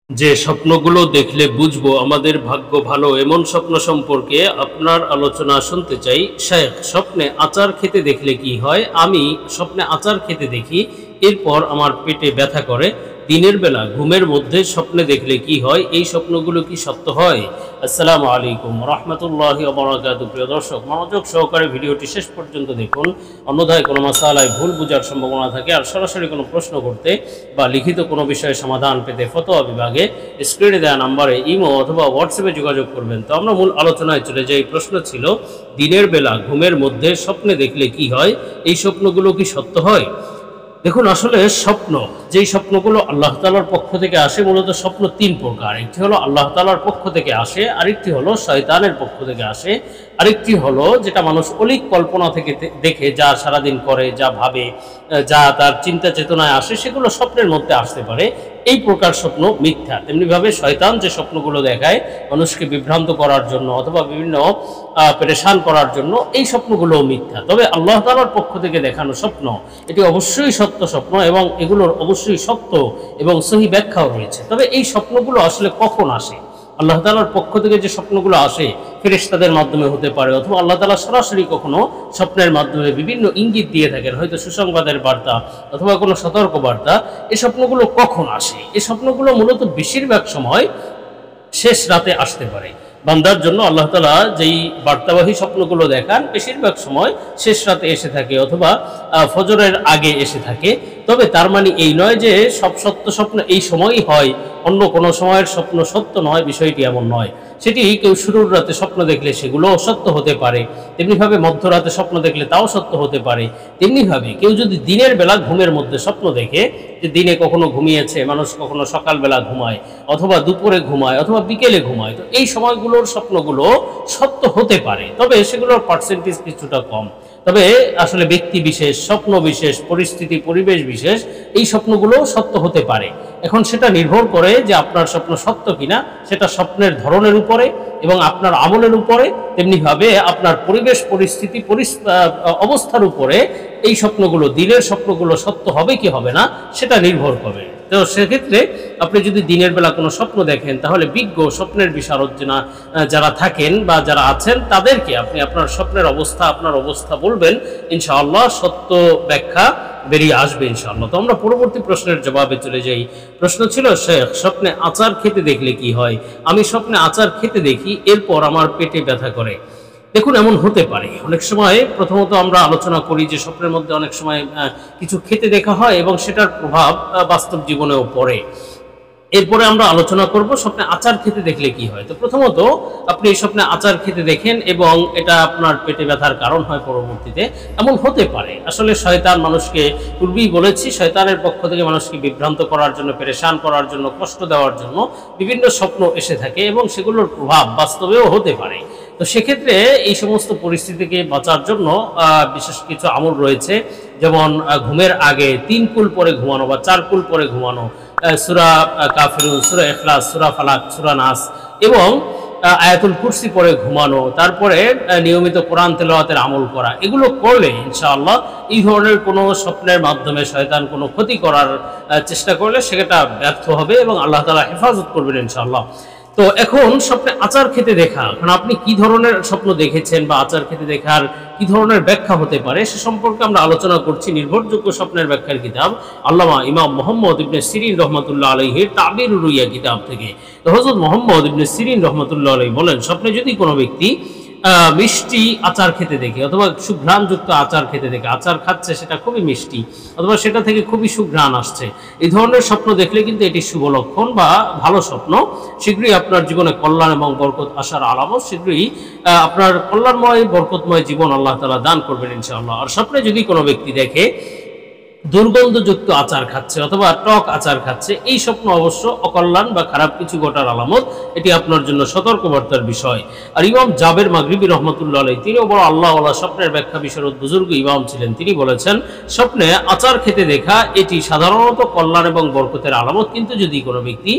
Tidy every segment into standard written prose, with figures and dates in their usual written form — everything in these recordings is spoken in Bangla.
যে স্বপ্নগুলো দেখলে বুঝবো আমাদের ভাগ্য ভালো এমন স্বপ্ন সম্পর্কে আপনার আলোচনা শুনতে চাই। শেখ, স্বপ্নে আচার খেতে দেখলে কি হয়? আমি স্বপ্নে আচার খেতে দেখি, এরপর আমার পেটে ব্যথা করে। দিনের বেলা ঘুমের মধ্যে স্বপ্নে দেখলে কি হয়? এই স্বপ্নগুলো কি সত্য হয়? আসসালামু আলাইকুম রহমতুল্লাহি ওয়া বারাকাতুহু। প্রিয় দর্শক, মনোযোগ সহকারে ভিডিওটি শেষ পর্যন্ত দেখুন, অন্যথায় কোনো মাসালায় ভুল বোঝার সম্ভাবনা থাকে। আর সরাসরি কোনো প্রশ্ন করতে বা লিখিত কোনো বিষয়ে সমাধান পেতে ফতোয়া বিভাগে স্ক্রিনে দেওয়া নাম্বারে ইমো অথবা হোয়াটসঅ্যাপে যোগাযোগ করবেন। তো আমরা মূল আলোচনায় চলে যাই। প্রশ্ন ছিল, দিনের বেলা ঘুমের মধ্যে স্বপ্নে দেখলে কি হয়? এই স্বপ্নগুলো কি সত্য হয়? দেখুন, আসলে স্বপ্ন, যেই স্বপ্নগুলো আল্লাহ তাআলার পক্ষ থেকে আসে, মূলত স্বপ্ন তিন প্রকার। একটি হলো আল্লাহ তাআলার পক্ষ থেকে আসে, আরেকটি হলো শয়তানের পক্ষ থেকে আসে, আরেকটি হলো যেটা মানুষ অলিক কল্পনা থেকে দেখে, যা সারাদিন করে, যা ভাবে, যা তার চিন্তা চেতনায় আসে, সেগুলো স্বপ্নের মধ্যে আসতে পারে। এই প্রকার স্বপ্ন মিথ্যা। তেমনিভাবে শয়তান যে স্বপ্নগুলো দেখায় মানুষকে বিভ্রান্ত করার জন্য অথবা বিভিন্ন পেরেশান করার জন্য, এই স্বপ্নগুলোও মিথ্যা। তবে আল্লাহ তাআলার পক্ষ থেকে দেখানো স্বপ্ন, এটি অবশ্যই সত্য স্বপ্ন এবং এগুলোর অবশ্যই সত্য এবং সহি ব্যাখ্যাও রয়েছে। তবে এই স্বপ্নগুলো আসলে কখন আসে? আল্লাহ তাআলার পক্ষ থেকে যে স্বপ্নগুলো আসে, ফেরেশতাদের মাধ্যমে হতে পারে, অথবা আল্লাহ তাআলা সরাসরি কখনো স্বপ্নের মাধ্যমে বিভিন্ন ইঙ্গিত দিয়ে থাকেন, হয়তো সুসংবাদের বার্তা অথবা কোনো সতর্ক বার্তা। এই স্বপ্নগুলো কখন আসে? এই স্বপ্নগুলো মূলত বেশিরভাগ সময় শেষ রাতে আসতে পারে। বান্দার জন্য আল্লাহ তাআলা যেই বার্তাবাহী স্বপ্নগুলো দেখান, বেশিরভাগ সময় শেষ রাতে এসে থাকে অথবা ফজরের আগে এসে থাকে। তবে তার মানে এই নয় যে সব সত্য স্বপ্ন এই সময়ই হয়, অন্য কোনো সময়ের স্বপ্ন সত্য নয়, বিষয়টি এমন নয়। সেটি কেউ শুরুর রাতে স্বপ্ন দেখলে সেগুলোও সত্য হতে পারে, তেমনিভাবে মধ্যরাতে স্বপ্ন দেখলে তাও সত্য হতে পারে। তেমনিভাবে কেউ যদি দিনের বেলা ঘুমের মধ্যে স্বপ্ন দেখে, যে দিনে কখনো ঘুমিয়েছে মানুষ, কখনো সকালবেলা ঘুমায় অথবা দুপুরে ঘুমায় অথবা বিকেলে ঘুমায়, তো এই সময়গুলোর স্বপ্নগুলো সত্য হতে পারে, তবে সেগুলোর পার্সেন্টেজ কিছুটা কম। তবে আসলে ব্যক্তি বিশেষ, স্বপ্ন বিশেষ, পরিস্থিতি পরিবেশ বিশেষ, এই স্বপ্নগুলো সত্য হতে পারে। এখন সেটা নির্ভর করে যে আপনার স্বপ্ন সত্য কিনা, সেটা স্বপ্নের ধরনের উপরে এবং আপনার আমলের উপরে, তেমনিভাবে আপনার পরিবেশ পরিস্থিতি অবস্থার উপরে এই স্বপ্নগুলো, দিনের স্বপ্নগুলো সত্য হবে কি হবে না, সেটা নির্ভর করে। তো সেক্ষেত্রে আপনি যদি দিনের বেলা কোনো স্বপ্ন দেখেন, তাহলে বিজ্ঞ স্বপ্নের বিশারদ যারা থাকেন বা যারা আছেন, তাদেরকে আপনি আপনার স্বপ্নের অবস্থা, আপনার অবস্থা বলবেন, ইনশাআল্লাহ সত্য ব্যাখ্যা বেরিয়ে আসবে ইনশাআল্লাহ। তো আমরা পরবর্তী প্রশ্নের জবাবে চলে যাই। প্রশ্ন ছিল, শেখ, স্বপ্নে আচার খেতে দেখলে কি হয়? আমি স্বপ্নে আচার খেতে দেখি, এরপর আমার পেটে ব্যথা করে। দেখুন, এমন হতে পারে। অনেক সময় প্রথমত আমরা আলোচনা করি যে স্বপ্নের মধ্যে অনেক সময় কিছু খেতে দেখা হয় এবং সেটার প্রভাব বাস্তব জীবনেও পড়ে। এরপরে আমরা আলোচনা করব স্বপ্নে আচার খেতে দেখলে কি হয়। তো প্রথমত আপনি এই স্বপ্নে আচার খেতে দেখেন এবং এটা আপনার পেটে ব্যথার কারণ হয় পরবর্তীতে, এমন হতে পারে। আসলে শয়তান মানুষকে, পূর্বেই বলেছি, শয়তানের পক্ষ থেকে মানুষকে বিভ্রান্ত করার জন্য, পেরেশান করার জন্য, কষ্ট দেওয়ার জন্য বিভিন্ন স্বপ্ন এসে থাকে এবং সেগুলোর প্রভাব বাস্তবেও হতে পারে। তো সেক্ষেত্রে এই সমস্ত পরিস্থিতি থেকে বাঁচার জন্য বিশেষ কিছু আমল রয়েছে, যেমন ঘুমের আগে 3 কুল পরে ঘুমানো বা 4 কুল পরে ঘুমানো, সূরা কাফিরুন, সূরা ইখলাস, সূরা ফালাক, সূরা নাস এবং আয়াতুল কুরসি পরে ঘুমানো, তারপরে নিয়মিত কোরআন তেলাওয়াতের আমল করা। এগুলো করলে ইনশাআল্লাহ এই ধরনের কোনো স্বপ্নের মাধ্যমে শয়তান কোনো ক্ষতি করার চেষ্টা করলে সেটা ব্যর্থ হবে এবং আল্লাহ তাআলা হেফাজত করবেন ইনশাআল্লাহ। তো এখন স্বপ্নে আচার খেতে দেখা, এখন আপনি কি ধরনের স্বপ্ন দেখেছেন বা আচার খেতে দেখার কি ধরনের ব্যাখ্যা হতে পারে সে সম্পর্কে আমরা আলোচনা করছি নির্ভরযোগ্য স্বপ্নের ব্যাখ্যার কিতাব আল্লামা ইমাম মুহাম্মদ ইবনে সিরিন রহমাতুল্লাহ আলাইহির তাবিরুর রুইয়া কিতাব থেকে। তো হযরত মুহাম্মদ ইবনে সিরিন রহমাতুল্লাহ আলাইহি বলেন, স্বপ্নে যদি কোনো ব্যক্তি মিষ্টি আচার খেতে দেখে অথবা সুঘ্রাণযুক্ত আচার খেতে দেখে, আচার খাচ্ছে সেটা খুবই মিষ্টি অথবা সেটা থেকে খুবই সুঘ্রাণ আসছে, এই ধরনের স্বপ্ন দেখলে কিন্তু এটি শুভ লক্ষণ বা ভালো স্বপ্ন। শীঘ্রই আপনার জীবনে কল্যাণ এবং বরকত আসার আলামত। শীঘ্রই আপনার কল্যাণময় বরকতময় জীবন আল্লাহ তাআলা দান করবেন ইনশাআল্লাহ। আর স্বপ্নে যদি কোনো ব্যক্তি দেখে দুর্গন্ধযুক্ত আচার খাচ্ছে অথবা টক আচার খাচ্ছে, এই স্বপ্ন অবশ্য অকল্যাণ বা খারাপ কিছু ঘটার আলামত, এটি আপনার জন্য সতর্কবার্তার বিষয়। আর ইমাম জাবের মাগরিবি রহমতুল্লাহ আলাইহি, তিনিও বড় আল্লাহওয়ালা স্বপ্নের ব্যাখ্যা বিশারদ বুজুর্গ ইমাম ছিলেন, তিনি বলেছেন, স্বপ্নে আচার খেতে দেখা এটি সাধারণত কল্যাণ এবং বরকতের আলামত। কিন্তু যদি কোনো ব্যক্তি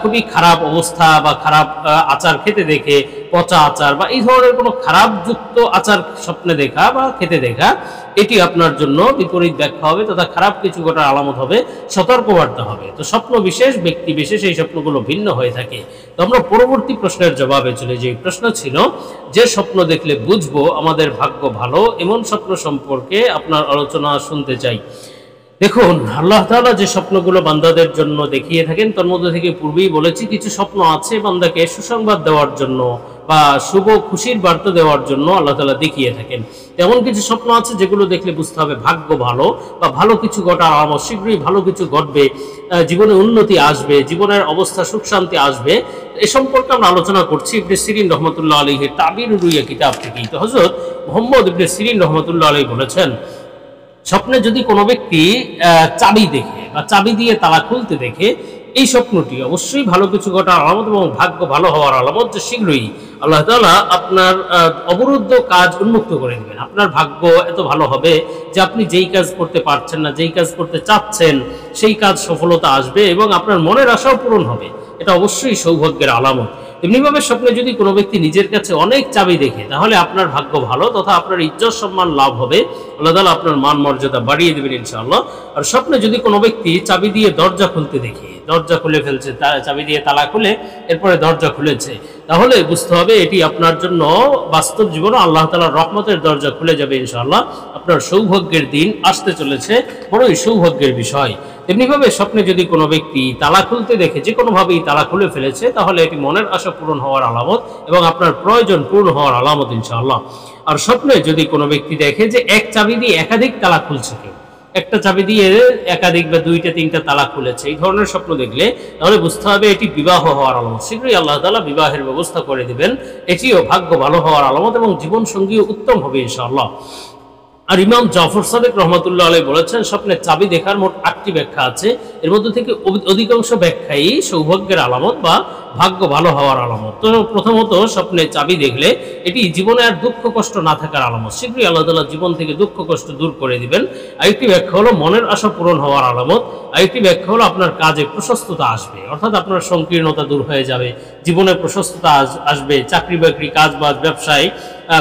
খুবই খারাপ অবস্থা বা খারাপ আচার খেতে দেখে পচা আচার বা এই ধরনের কোনো খারাপ যুক্ত আচার স্বপ্নে দেখা বা খেতে দেখা, এটি আপনার জন্য বিপরীত ব্যাখ্যা হবে তথা খারাপ কিছু ঘটার আলামত হবে, সতর্কবার্তা হবে। তো স্বপ্ন বিশেষ, ব্যক্তি বিশেষ এই স্বপ্নগুলো ভিন্ন হয়ে থাকে। তো আমরা পরবর্তী প্রশ্নের জবাবে চলে যাই। প্রশ্ন ছিল, যে স্বপ্ন দেখলে বুঝবো আমাদের ভাগ্য ভালো এমন স্বপ্ন সম্পর্কে আপনার আলোচনা শুনতে চাই। দেখুন, আল্লাহ তাআলা যে স্বপ্নগুলো বান্দাদের জন্য দেখিয়ে থাকেন তার মধ্যে থেকে পূর্বেই বলেছি কিছু স্বপ্ন আছে বান্দাকে সুসংবাদ দেওয়ার জন্য বা শুভ খুশির বার্তা দেওয়ার জন্য আল্লাহ তাআলা দেখিয়ে থাকেন। তেমন কিছু স্বপ্ন আছে যেগুলো দেখলে বুঝতে হবে ভাগ্য ভালো বা ভালো কিছু ঘটার আলামত, শীঘ্রই ভালো কিছু ঘটবে, জীবনে উন্নতি আসবে, জীবনের অবস্থা সুখ শান্তি আসবে। এ সম্পর্কে আমরা আলোচনা করছি ইবনে সিরিন রহমতুল্লাহ আলাইহির তাবিরুর রুইয়া কিতাব থেকে। তো হযরত মুহাম্মদ ইবনে সিরিন রহমতুল্লাহ আলাইহি বলেছেন, স্বপ্নে যদি কোনো ব্যক্তি চাবি দেখে বা চাবি দিয়ে তালা খুলতে দেখে, এই স্বপ্নটি অবশ্যই ভালো কিছু ঘটার আলামত এবং ভাগ্য ভালো হওয়ার আলামত, যে শীঘ্রই আল্লাহ তাআলা আপনার অবরুদ্ধ কাজ উন্মুক্ত করে দেবেন। আপনার ভাগ্য এত ভালো হবে যে আপনি যেই কাজ করতে পারছেন না, যেই কাজ করতে চাচ্ছেন সেই কাজ সফলতা আসবে এবং আপনার মনের আশাও পূরণ হবে। এটা অবশ্যই সৌভাগ্যের আলামত। এমনিভাবে স্বপ্নে যদি কোনো ব্যক্তি নিজের কাছে অনেক চাবি দেখে, তাহলে আপনার ভাগ্য ভালো তথা আপনার ইজ্জত সম্মান লাভ হবে, আল্লাহ তাআলা আপনার মান মর্যাদা বাড়িয়ে দেবেন ইনশাআল্লাহ। আর স্বপ্নে যদি কোনো ব্যক্তি চাবি দিয়ে দরজা খুলতে দেখে, দরজা খুলে ফেলছে, চাবি দিয়ে তালা খুলে এরপরে দরজা খুলেছে, তাহলে বুঝতে হবে এটি আপনার জন্য বাস্তব জীবনে আল্লাহ তাআলার রহমতের দরজা খুলে যাবে ইনশাআল্লাহ। আপনার সৌভাগ্যের দিন আসতে চলেছে, বড়ই সৌভাগ্যের বিষয়। তেমনিভাবে স্বপ্নে যদি কোনো ব্যক্তি তালা খুলতে দেখে, যে কোনোভাবেই তালা খুলে ফেলেছে, তাহলে এটি মনের আশা পূরণ হওয়ার আলামত এবং আপনার প্রয়োজন পূর্ণ হওয়ার আলামত ইনশাআল্লাহ। আর স্বপ্নে যদি কোনো ব্যক্তি দেখে যে এক চাবি দিয়ে একাধিক তালা খুলছে, কেউ একটা চাবি দিয়ে একাধিক বা দুইটা তিনটা তালা খুলেছে, এই ধরনের স্বপ্ন দেখলে তাহলে বুঝতে হবে এটি বিবাহ হওয়ার আলামত। শীঘ্রই আল্লাহ তাআলা বিবাহের ব্যবস্থা করে দিবেন, এটিও ভাগ্য ভালো হওয়ার আলামত এবং জীবন সঙ্গীও উত্তম হবে ইনশাআল্লাহ। আর ইমাম জাফর সাদিক রহমতুল্লাহ আলাইহি বলেছেন, স্বপ্নের চাবি দেখার মোট 8টি ব্যাখ্যা আছে। এর মধ্যে থেকে অধিকাংশ ব্যাখ্যাই সৌভাগ্যের আলামত বা ভাগ্য ভালো হওয়ার আলামত। তো প্রথমত, স্বপ্নে চাবি দেখলে এটি জীবনে আর দুঃখ কষ্ট না থাকার আলামত, শীঘ্রই আল্লাহ তাআলা জীবন থেকে দুঃখ কষ্ট দূর করে দিবেন। আরেকটি ব্যাখ্যা হলো মনের আশা পূরণ হওয়ার আলামত। আরেকটি ব্যাখ্যা হলো আপনার কাজে প্রশস্ততা আসবে, অর্থাৎ আপনার সংকীর্ণতা দূর হয়ে যাবে, জীবনে প্রশস্ততা আসবে, চাকরি বাকরি কাজ বাজ ব্যবসায়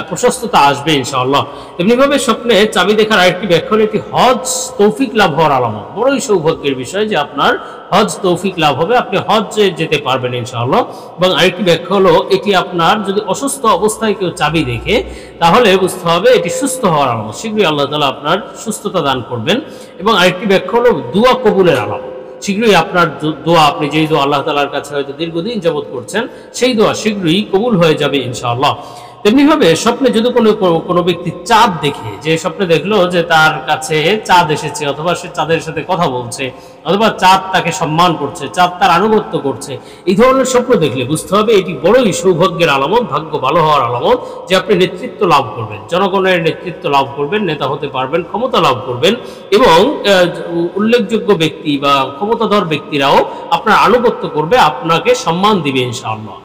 প্রশস্ততা আসবে ইনশাআল্লাহ। এমনিভাবে স্বপ্নে চাবি দেখার আরেকটি ব্যাখ্যা হলো এটি হজ তৌফিক লাভ হওয়ার আলামত, বড়ই সৌভাগ্যের বিষয় যে আপনার হজ তৌফিক লাভ হবে, আপনি হজ্জে যেতে পারবেন ইনশাআল্লাহ। এবং আরেকটি ব্যাখ্যা হলো এটি আপনার যদি অসুস্থ অবস্থায় কেউ চাবি দেখে, তাহলে বুঝতে হবে এটি সুস্থ হওয়ার আলামত, শীঘ্রই আল্লাহ তাআলা আপনার সুস্থতা দান করবেন। এবং আরেকটি ব্যাখ্যা হলো দোয়া কবুলের আলামত, শীঘ্রই আপনার দোয়া, আপনি যেই দোয়া আল্লাহ তাআলার কাছে হয়তো দীর্ঘদিন যাবত করছেন, সেই দোয়া শীঘ্রই কবুল হয়ে যাবে ইনশাআল্লাহ। তেমনিভাবে স্বপ্নে যদি কোনো ব্যক্তি চাঁদ দেখে, যে স্বপ্নে দেখলো যে তার কাছে চাঁদ এসেছে, অথবা সে চাঁদের সাথে কথা বলছে, অথবা চাঁদ তাকে সম্মান করছে, চাঁদ তার আনুগত্য করছে, এই ধরনের স্বপ্ন দেখলে বুঝতে হবে এটি বড়ই সৌভাগ্যের আলামত, ভাগ্য ভালো হওয়ার আলামত, যে আপনি নেতৃত্ব লাভ করবেন, জনগণের নেতৃত্ব লাভ করবেন, নেতা হতে পারবেন, ক্ষমতা লাভ করবেন এবং উল্লেখযোগ্য ব্যক্তি বা ক্ষমতাধর ব্যক্তিরাও আপনার আনুগত্য করবে, আপনাকে সম্মান দিবে ইনশাআল্লাহ।